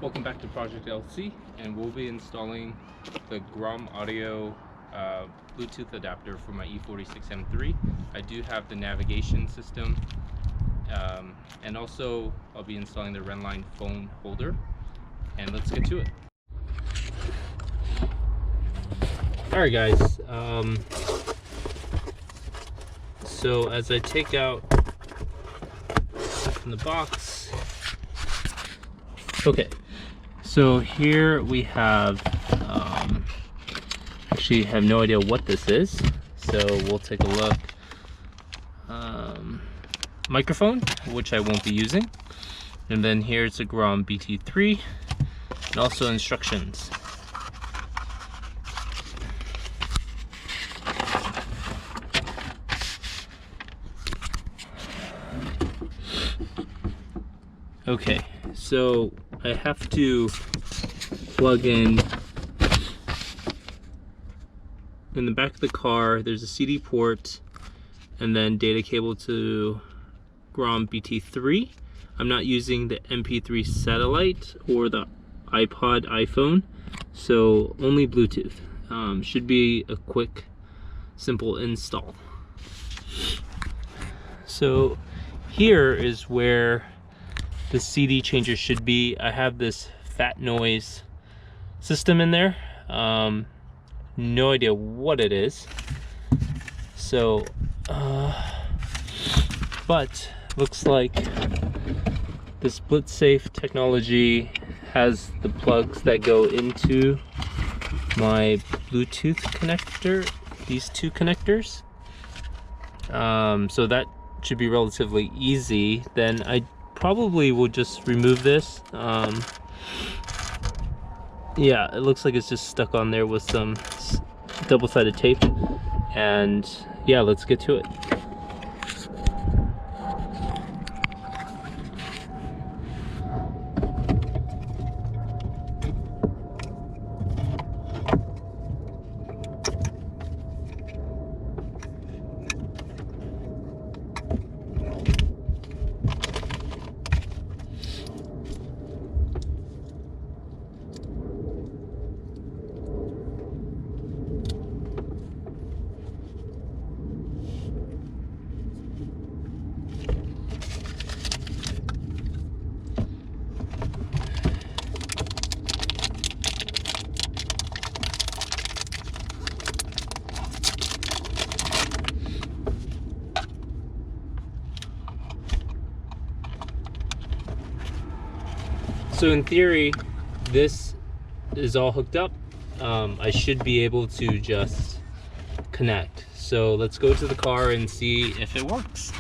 Welcome back to Project LC, and we'll be installing the Grom audio Bluetooth adapter for my E46 M3. I do have the navigation system, and also I'll be installing the Rennline Phone Holder, and let's get to it. Alright guys, so as I take out from the box, okay, so here we have, actually have no idea what this is, so we'll take a look. Microphone, which I won't be using, and then here's a Grom BT3, and also instructions. Okay, so I have to plug in the back of the car. There's a CD port and then data cable to Grom BT3. I'm not using the MP3 satellite or the iPod, iPhone, so only Bluetooth. Should be a quick, simple install. So here is where the CD changer should be. I have this fat noise system in there. No idea what it is. So, but looks like the split safe technology has the plugs that go into my Bluetooth connector, these two connectors. So that should be relatively easy. Then I probably will just remove this. Yeah, it looks like it's just stuck on there with some double-sided tape, and yeah, let's get to it. So in theory, this is all hooked up. I should be able to just connect. So let's go to the car and see if it works.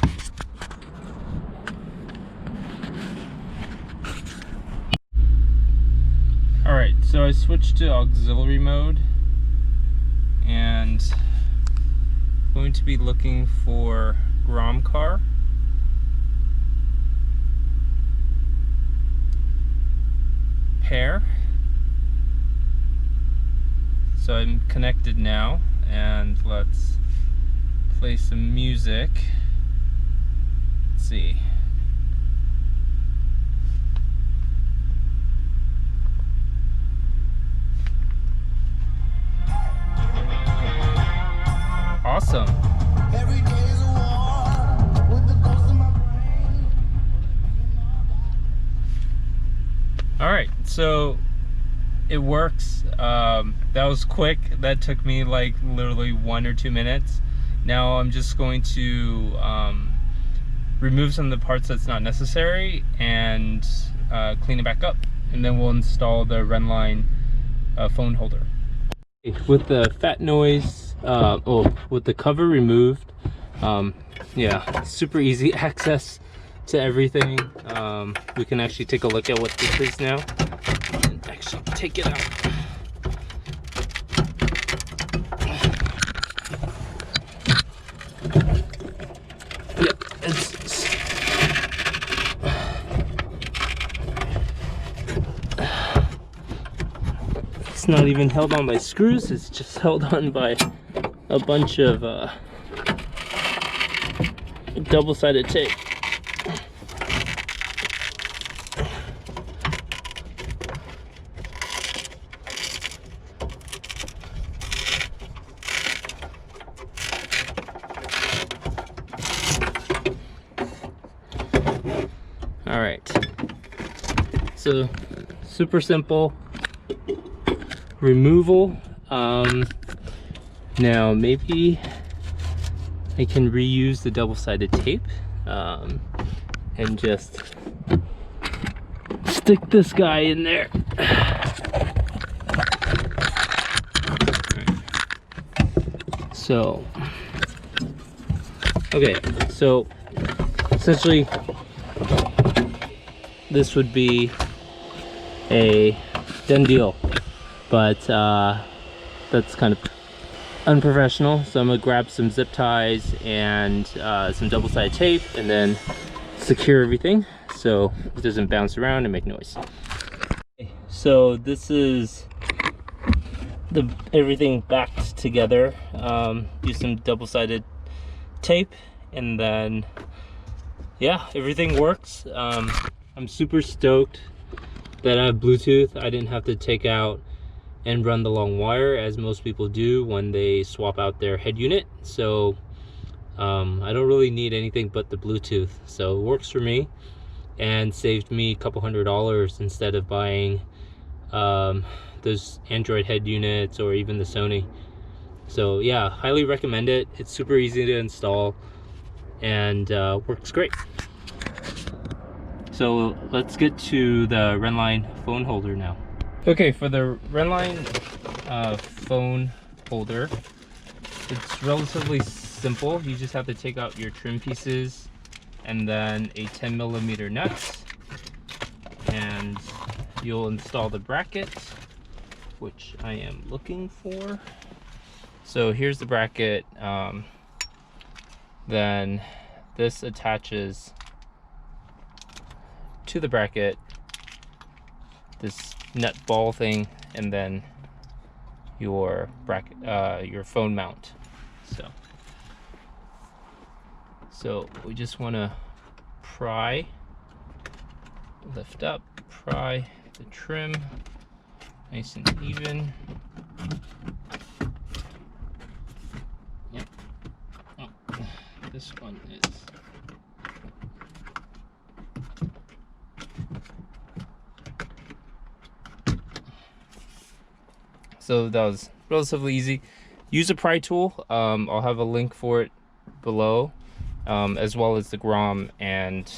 Alright, so I switched to auxiliary mode, and I'm going to be looking for Grom car. Pair. So I'm connected now, and let's play some music. Let's see. Awesome. Every day is a war with the ghost in my brain. All right, so it works. That was quick. That took me like literally 1 or 2 minutes. Now I'm just going to remove some of the parts that's not necessary and clean it back up, and then we'll install the Rennline phone holder. With the fat noise, with the cover removed, yeah, super easy access to everything. We can actually take a look at what this is now and actually take it out. Yep, it's not even held on by screws, it's just held on by a bunch of double-sided tape. All right, so super simple removal. Now maybe I can reuse the double-sided tape and just stick this guy in there. So, okay, so essentially this would be a done deal, but that's kind of unprofessional. So I'm gonna grab some zip ties and some double-sided tape and then secure everything so it doesn't bounce around and make noise. So this is everything backed together. Use some double-sided tape, and then yeah, everything works. I'm super stoked that I have Bluetooth. I didn't have to take out and run the long wire as most people do when they swap out their head unit. So I don't really need anything but the Bluetooth, so it works for me and saved me a couple $100 instead of buying those Android head units or even the Sony. So yeah, highly recommend it. It's super easy to install and works great. So let's get to the Rennline phone holder now. Okay, for the Rennline phone holder, it's relatively simple. You just have to take out your trim pieces and then a 10mm nut, and you'll install the bracket, which I am looking for. So here's the bracket. Then this attaches to the bracket, this nut ball thing, and then your bracket, your phone mount. So we just want to pry, lift up, pry the trim nice and even. Yep. Oh, this one is so that was relatively easy. Use a Pry Tool. I'll have a link for it below, as well as the Grom and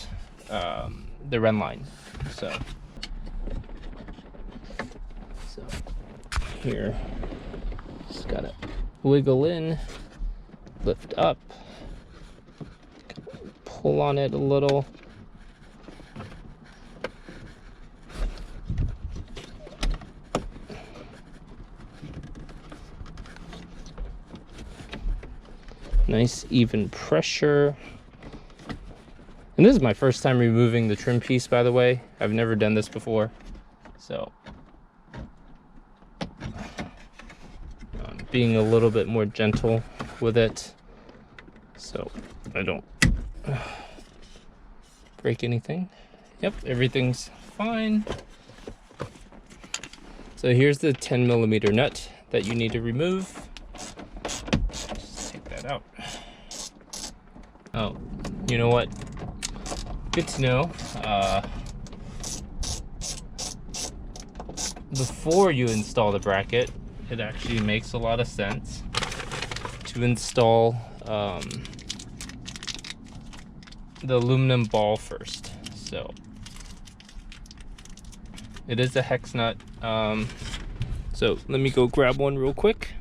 the Rennline. So here, just gotta wiggle in, lift up, pull on it a little. Nice even pressure. And this is my first time removing the trim piece, by the way. I've never done this before, so being a little bit more gentle with it so I don't break anything. Yep, everything's fine. So here's the 10mm nut that you need to remove. Just take that out. Oh, you know what? Good to know. Before you install the bracket, it actually makes a lot of sense to install the aluminum ball first. So it is a hex nut. So let me go grab one real quick.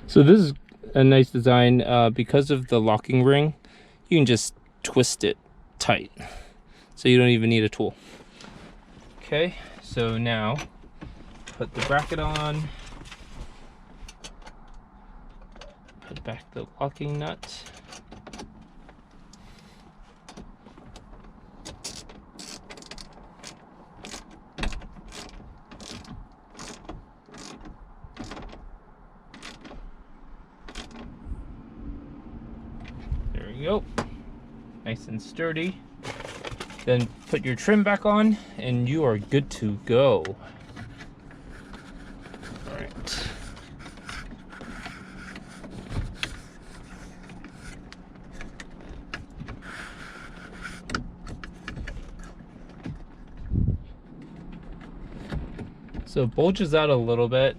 So this is a nice design. Because of the locking ring, you can just twist it tight, so you don't even need a tool. Okay, so now put the bracket on, put back the locking nut, there we go, nice and sturdy. Then put your trim back on and you are good to go. So it bulges out a little bit.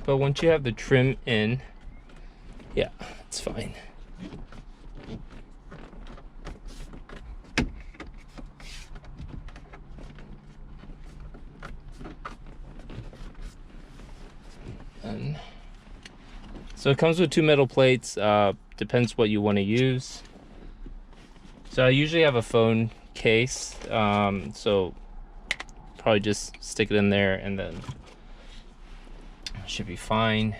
But once you have the trim in, yeah, it's fine. And so it comes with 2 metal plates. Depends what you want to use. So I usually have a phone case, so probably just stick it in there and then it should be fine.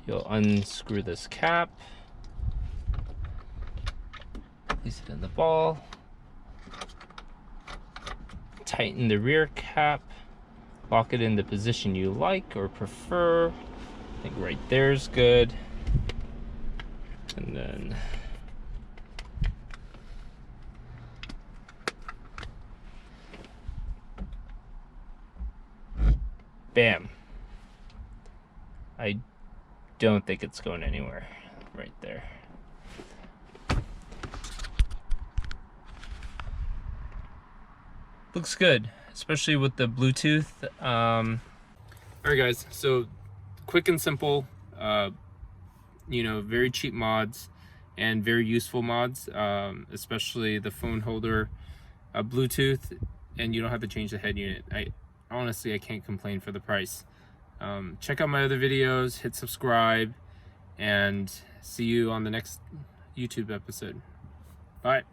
You'll unscrew this cap, place it in the ball, tighten the rear cap, lock it in the position you like or prefer. I think right there is good. And then bam. I don't think it's going anywhere right there. Looks good, especially with the Bluetooth. All right guys, so quick and simple, you know, very cheap mods and very useful mods, especially the phone holder, Bluetooth, and you don't have to change the head unit. Honestly, I can't complain for the price. Check out my other videos, hit subscribe, and see you on the next YouTube episode. Bye.